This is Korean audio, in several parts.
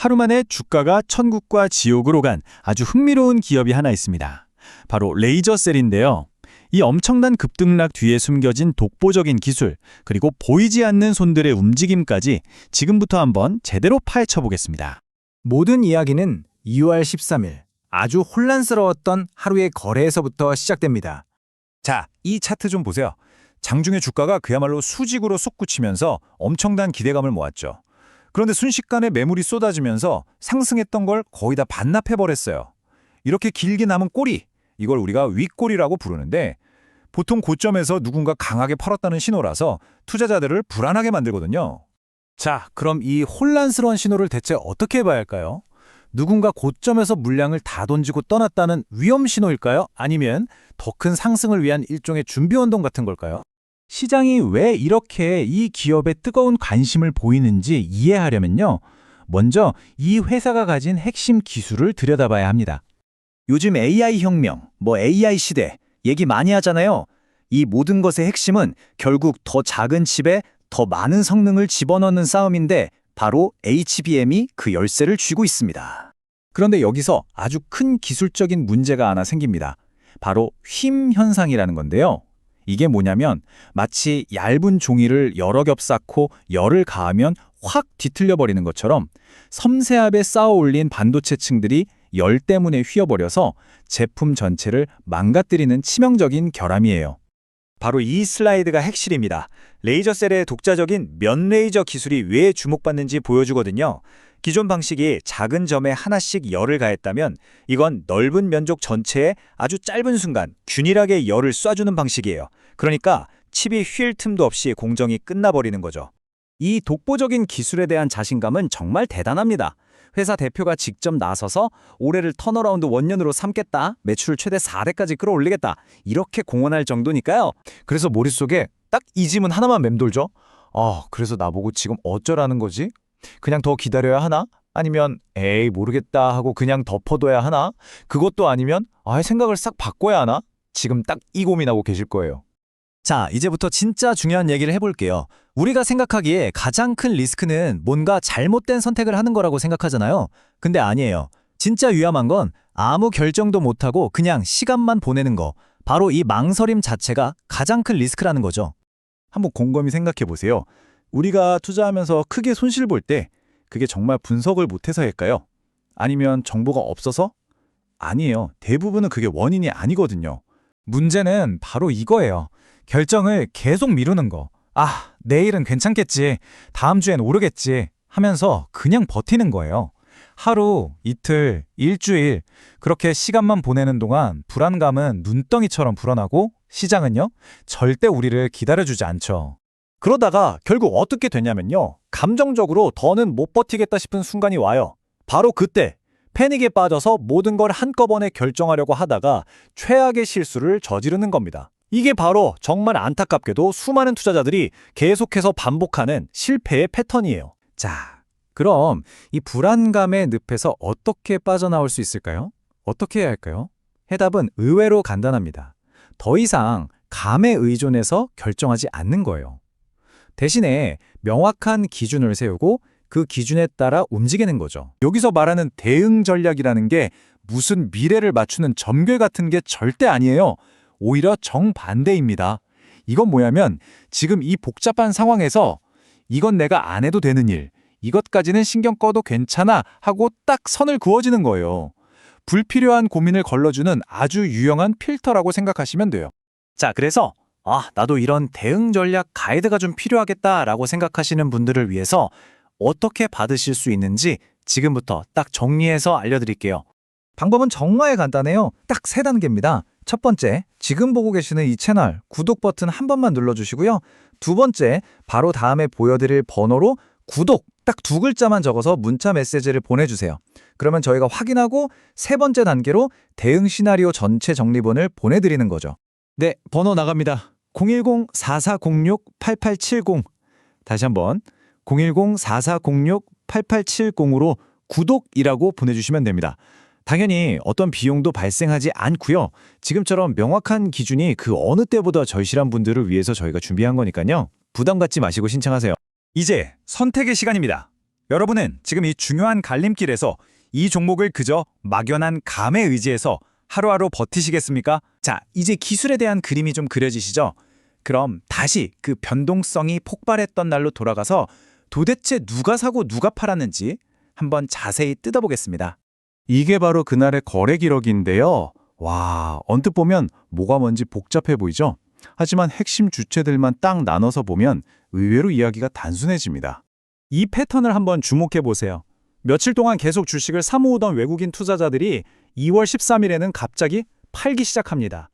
하루 만에 주가가 천국과 지옥으로 간 아주 흥미로운 기업이 하나 있습니다. 바로 레이저셀인데요. 이 엄청난 급등락 뒤에 숨겨진 독보적인 기술, 그리고 보이지 않는 손들의 움직임까지 지금부터 한번 제대로 파헤쳐 보겠습니다. 모든 이야기는 2월 13일 아주 혼란스러웠던 하루의 거래에서부터 시작됩니다. 자, 이 차트 좀 보세요. 장중에 주가가 그야말로 수직으로 솟구치면서 엄청난 기대감을 모았죠. 그런데 순식간에 매물이 쏟아지면서 상승했던 걸 거의 다 반납해버렸어요. 이렇게 길게 남은 꼬리, 이걸 우리가 윗꼬리라고 부르는데 보통 고점에서 누군가 강하게 팔았다는 신호라서 투자자들을 불안하게 만들거든요. 자, 그럼 이 혼란스러운 신호를 대체 어떻게 봐야 할까요? 누군가 고점에서 물량을 다 던지고 떠났다는 위험 신호일까요? 아니면 더 큰 상승을 위한 일종의 준비운동 같은 걸까요? 시장이 왜 이렇게 이 기업에 뜨거운 관심을 보이는지 이해하려면요. 먼저 이 회사가 가진 핵심 기술을 들여다봐야 합니다. 요즘 AI 혁명, AI 시대 얘기 많이 하잖아요. 이 모든 것의 핵심은 결국 더 작은 칩에 더 많은 성능을 집어넣는 싸움인데 바로 HBM이 그 열쇠를 쥐고 있습니다. 그런데 여기서 아주 큰 기술적인 문제가 하나 생깁니다. 바로 휨 현상이라는 건데요. 이게 뭐냐면 마치 얇은 종이를 여러 겹 쌓고 열을 가하면 확 뒤틀려 버리는 것처럼 섬세하게 쌓아 올린 반도체 층들이 열 때문에 휘어버려서 제품 전체를 망가뜨리는 치명적인 결함이에요. 바로 이 슬라이드가 핵심입니다. 레이저셀의 독자적인 면 레이저 기술이 왜 주목받는지 보여주거든요. 기존 방식이 작은 점에 하나씩 열을 가했다면 이건 넓은 면적 전체에 아주 짧은 순간 균일하게 열을 쏴주는 방식이에요. 그러니까 칩이 휠 틈도 없이 공정이 끝나버리는 거죠. 이 독보적인 기술에 대한 자신감은 정말 대단합니다. 회사 대표가 직접 나서서 올해를 턴어라운드 원년으로 삼겠다, 매출 최대 4대까지 끌어올리겠다 이렇게 공언할 정도니까요. 그래서 머릿속에 딱 이 질문 하나만 맴돌죠. 그래서 나보고 지금 어쩌라는 거지? 그냥 더 기다려야 하나? 아니면 에이 모르겠다 하고 그냥 덮어둬야 하나? 그것도 아니면 생각을 싹 바꿔야 하나? 지금 딱 이 고민하고 계실 거예요. 자, 이제부터 진짜 중요한 얘기를 해볼게요. 우리가 생각하기에 가장 큰 리스크는 뭔가 잘못된 선택을 하는 거라고 생각하잖아요. 근데 아니에요. 진짜 위험한 건 아무 결정도 못하고 그냥 시간만 보내는 거. 바로 이 망설임 자체가 가장 큰 리스크라는 거죠. 한번 곰곰이 생각해 보세요. 우리가 투자하면서 크게 손실 볼 때 그게 정말 분석을 못해서일까요? 아니면 정보가 없어서? 아니에요. 대부분은 그게 원인이 아니거든요. 문제는 바로 이거예요. 결정을 계속 미루는 거. 내일은 괜찮겠지. 다음 주엔 오르겠지. 하면서 그냥 버티는 거예요. 하루, 이틀, 일주일 그렇게 시간만 보내는 동안 불안감은 눈덩이처럼 불어나고 시장은요, 절대 우리를 기다려주지 않죠. 그러다가 결국 어떻게 되냐면요. 감정적으로 더는 못 버티겠다 싶은 순간이 와요. 바로 그때 패닉에 빠져서 모든 걸 한꺼번에 결정하려고 하다가 최악의 실수를 저지르는 겁니다. 이게 바로 정말 안타깝게도 수많은 투자자들이 계속해서 반복하는 실패의 패턴이에요. 자, 그럼 이 불안감의 늪에서 어떻게 빠져나올 수 있을까요? 어떻게 해야 할까요? 해답은 의외로 간단합니다. 더 이상 감에 의존해서 결정하지 않는 거예요. 대신에 명확한 기준을 세우고 그 기준에 따라 움직이는 거죠. 여기서 말하는 대응 전략이라는 게 무슨 미래를 맞추는 점괘 같은 게 절대 아니에요. 오히려 정반대입니다. 이건 뭐냐면 지금 이 복잡한 상황에서 이건 내가 안 해도 되는 일, 이것까지는 신경 꺼도 괜찮아 하고 딱 선을 그어지는 거예요. 불필요한 고민을 걸러주는 아주 유용한 필터라고 생각하시면 돼요. 자, 그래서 나도 이런 대응 전략 가이드가 좀 필요하겠다라고 생각하시는 분들을 위해서 어떻게 받으실 수 있는지 지금부터 딱 정리해서 알려드릴게요. 방법은 정말 간단해요. 딱 3단계입니다. 첫 번째, 지금 보고 계시는 이 채널 구독 버튼 한 번만 눌러주시고요. 두 번째, 바로 다음에 보여드릴 번호로 구독 딱 2글자만 적어서 문자 메시지를 보내주세요. 그러면 저희가 확인하고 세 번째 단계로 대응 시나리오 전체 정리본을 보내드리는 거죠. 네, 번호 나갑니다. 010-4406-8870 다시 한번 010-4406-8870으로 구독이라고 보내주시면 됩니다. 당연히 어떤 비용도 발생하지 않고요. 지금처럼 명확한 기준이 그 어느 때보다 절실한 분들을 위해서 저희가 준비한 거니까요. 부담 갖지 마시고 신청하세요. 이제 선택의 시간입니다. 여러분은 지금 이 중요한 갈림길에서 이 종목을 그저 막연한 감에 의지해서 하루하루 버티시겠습니까? 자, 이제 기술에 대한 그림이 좀 그려지시죠? 그럼 다시 그 변동성이 폭발했던 날로 돌아가서 도대체 누가 사고 누가 팔았는지 한번 자세히 뜯어보겠습니다. 이게 바로 그날의 거래 기록인데요. 와, 언뜻 보면 뭐가 뭔지 복잡해 보이죠? 하지만 핵심 주체들만 딱 나눠서 보면 의외로 이야기가 단순해집니다. 이 패턴을 한번 주목해 보세요. 며칠 동안 계속 주식을 사모으던 외국인 투자자들이 2월 13일에는 갑자기 팔기 시작합니다.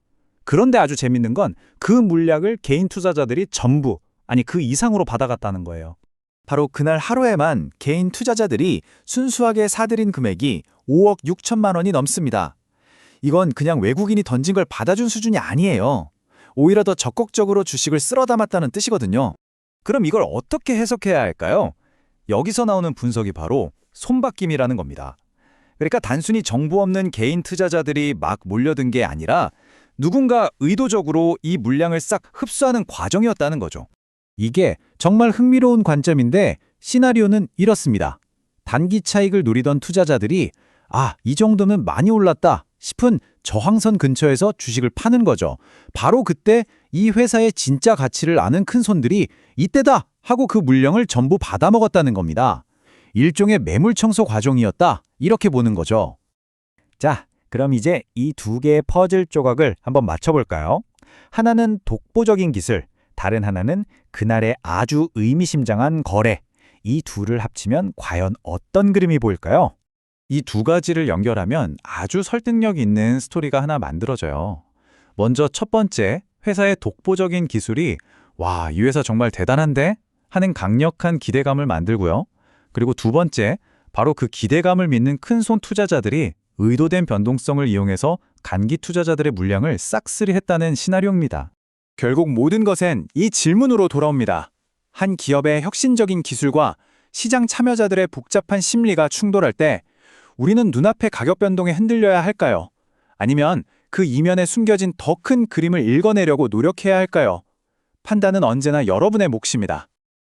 그런데 아주 재밌는 건 그 물량을 개인 투자자들이 전부, 아니 그 이상으로 받아갔다는 거예요. 바로 그날 하루에만 개인 투자자들이 순수하게 사들인 금액이 5억 6천만 원이 넘습니다. 이건 그냥 외국인이 던진 걸 받아준 수준이 아니에요. 오히려 더 적극적으로 주식을 쓸어 담았다는 뜻이거든요. 그럼 이걸 어떻게 해석해야 할까요? 여기서 나오는 분석이 바로 손바뀜이라는 겁니다. 그러니까 단순히 정보 없는 개인 투자자들이 막 몰려든 게 아니라 누군가 의도적으로 이 물량을 싹 흡수하는 과정이었다는 거죠. 이게 정말 흥미로운 관점인데 시나리오는 이렇습니다. 단기 차익을 누리던 투자자들이 이 정도면 많이 올랐다 싶은 저항선 근처에서 주식을 파는 거죠. 바로 그때 이 회사의 진짜 가치를 아는 큰손들이 이때다 하고 그 물량을 전부 받아먹었다는 겁니다. 일종의 매물 청소 과정이었다 이렇게 보는 거죠. 자, 그럼 이제 이 두 개의 퍼즐 조각을 한번 맞춰볼까요? 하나는 독보적인 기술, 다른 하나는 그날의 아주 의미심장한 거래. 이 둘을 합치면 과연 어떤 그림이 보일까요? 이 두 가지를 연결하면 아주 설득력 있는 스토리가 하나 만들어져요. 먼저 첫 번째, 회사의 독보적인 기술이 와, 이 회사 정말 대단한데? 하는 강력한 기대감을 만들고요. 그리고 두 번째, 바로 그 기대감을 믿는 큰손 투자자들이 의도된 변동성을 이용해서 간기 투자자들의 물량을 싹쓸이 했다는 시나리오입니다. 결국 모든 것은 이 질문으로 돌아옵니다. 한 기업의 혁신적인 기술과 시장 참여자들의 복잡한 심리가 충돌할 때 우리는 눈앞의 가격 변동에 흔들려야 할까요? 아니면 그 이면에 숨겨진 더 큰 그림을 읽어내려고 노력해야 할까요? 판단은 언제나 여러분의 몫입니다.